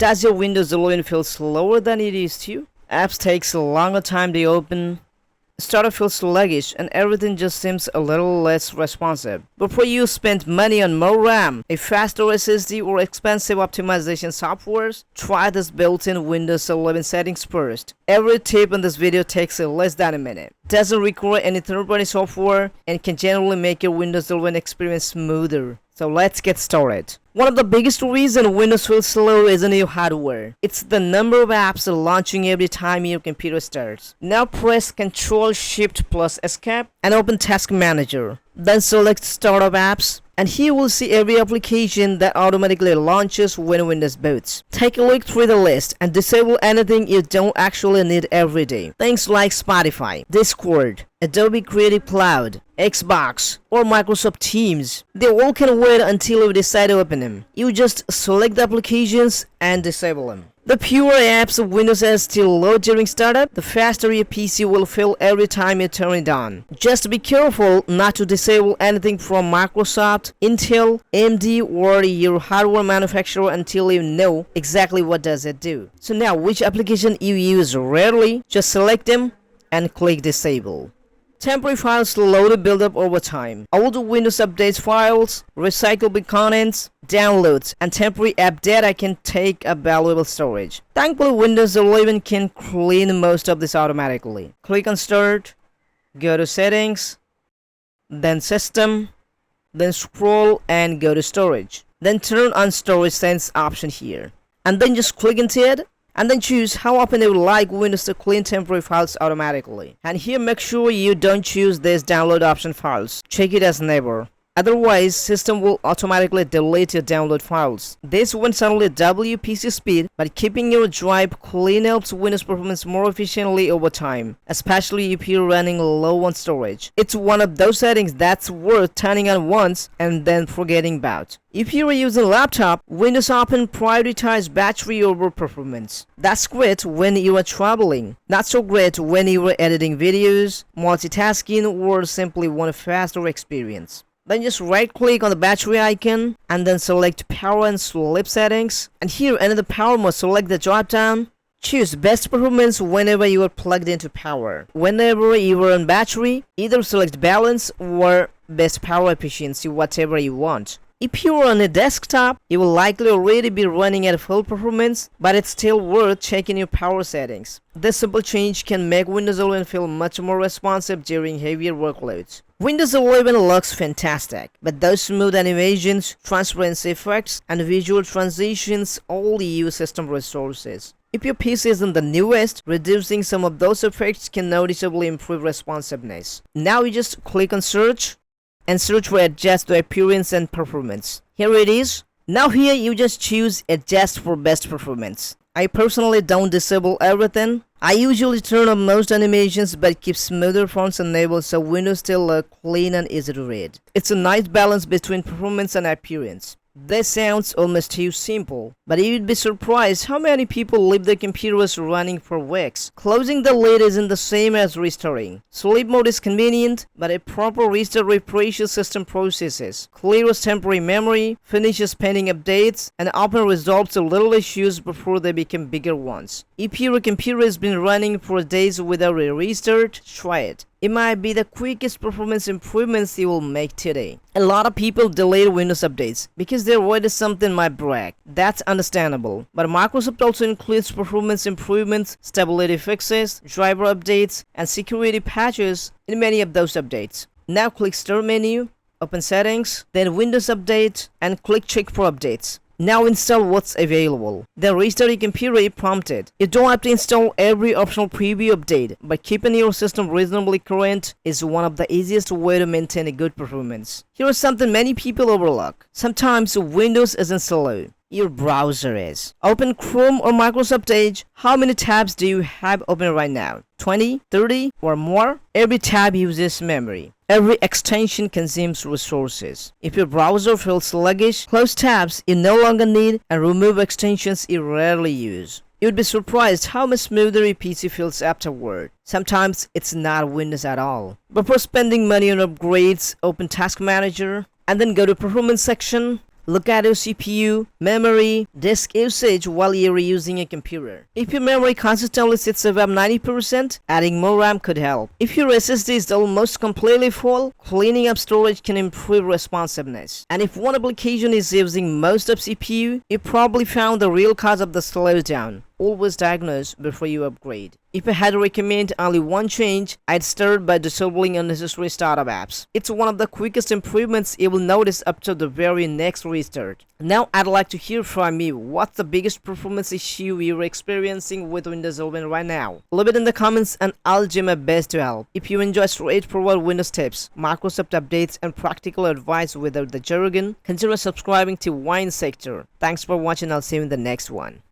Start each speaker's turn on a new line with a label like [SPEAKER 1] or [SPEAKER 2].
[SPEAKER 1] Does your Windows 11 feel slower than it used to? Apps takes a longer time to open, startup feels sluggish, and everything just seems a little less responsive. Before you spend money on more RAM, a faster SSD, or expensive optimization softwares, try this built-in Windows 11 settings first. Every tip in this video takes less than a minute, doesn't require any third-party software, and can generally make your Windows 11 experience smoother. So let's get started. One of the biggest reasons Windows feels slow isn't your hardware. It's the number of apps launching every time your computer starts. Now press Ctrl Shift plus Escape and open Task Manager. Then select Startup Apps, and here you will see every application that automatically launches when Windows boots. Take a look through the list and disable anything you don't actually need every day. Things like Spotify, Discord, Adobe Creative Cloud, Xbox, or Microsoft Teams. They all can wait until you decide to open them. You just select the applications and disable them. The fewer apps Windows has to load during startup, the faster your PC will fill every time you turn it on. Just be careful not to disable anything from Microsoft, Intel, AMD, or your hardware manufacturer until you know exactly what does it do. So now, which application you use rarely, just select them and click Disable. Temporary files slowly build up over time. Old Windows updates files, recyclable contents, downloads, and temporary app data can take up valuable storage. Thankfully, Windows 11 can clean most of this automatically. Click on Start, go to Settings, then System, then scroll and go to Storage. Then turn on Storage Sense option here, and then just click into it. And then choose how often you would like Windows to clean temporary files automatically. And here make sure you don't choose this download option files. Check it as never. Otherwise, system will automatically delete your download files. This won't suddenly double your PC speed, but keeping your drive clean helps Windows performance more efficiently over time, especially if you're running low on storage. It's one of those settings that's worth turning on once and then forgetting about. If you're using a laptop, Windows often prioritizes battery over performance. That's great when you are traveling, not so great when you are editing videos, multitasking, or simply want a faster experience. Then just right click on the battery icon and then select power and sleep settings. And here under the power mode, select the drop down. Choose best performance whenever you are plugged into power. Whenever you are on battery, either select balance or best power efficiency, whatever you want. If you are on a desktop, you will likely already be running at full performance, but it's still worth checking your power settings. This simple change can make Windows 11 feel much more responsive during heavier workloads. Windows 11 looks fantastic, but those smooth animations, transparency effects, and visual transitions all use system resources. If your PC isn't the newest, reducing some of those effects can noticeably improve responsiveness. Now you just click on Search and search for Adjust the Appearance and Performance. Here it is. Now here you just choose Adjust for best performance. I personally don't disable everything. I usually turn on most animations but keep smoother fonts enabled so Windows still look clean and easy to read. It's a nice balance between performance and appearance. This sounds almost too simple, but you'd be surprised how many people leave their computers running for weeks. Closing the lid isn't the same as restarting. Sleep mode is convenient, but a proper restart refreshes system processes, clears temporary memory, finishes pending updates, and often resolves the little issues before they become bigger ones. If your computer has been running for days without a restart, try it. It might be the quickest performance improvements you will make today. A lot of people delete Windows updates because they're worried something might break. That's understandable. But Microsoft also includes performance improvements, stability fixes, driver updates, and security patches in many of those updates. Now click Start menu, open Settings, then Windows Update, and click Check for Updates. Now install what's available. Then restart your computer if prompted. You don't have to install every optional preview update, but keeping your system reasonably current is one of the easiest way to maintain a good performance. Here is something many people overlook. Sometimes Windows isn't slow. Your browser is. Open Chrome or Microsoft Edge. How many tabs do you have open right now? 20, 30, or more? Every tab uses memory. Every extension consumes resources. If your browser feels sluggish, close tabs you no longer need and remove extensions you rarely use. You'd be surprised how much smoother your PC feels afterward. Sometimes it's not Windows at all. Before spending money on upgrades, open Task Manager and then go to Performance section Look at your CPU, memory, disk usage while you're using a computer. If your memory consistently sits above 90%, adding more RAM could help. If your SSD is almost completely full, cleaning up storage can improve responsiveness. And if one application is using most of CPU, you probably found the real cause of the slowdown. Always diagnose before you upgrade. If I had to recommend only one change, I'd start by disabling unnecessary startup apps. It's one of the quickest improvements you will notice up to the very next restart. Now I'd like to hear from you. What's the biggest performance issue you're experiencing with Windows 11 right now? Leave it in the comments and I'll do my best to help. If you enjoy straightforward Windows tips, Microsoft updates and practical advice without the jargon, consider subscribing to Sektor. Thanks for watching. I'll see you in the next one.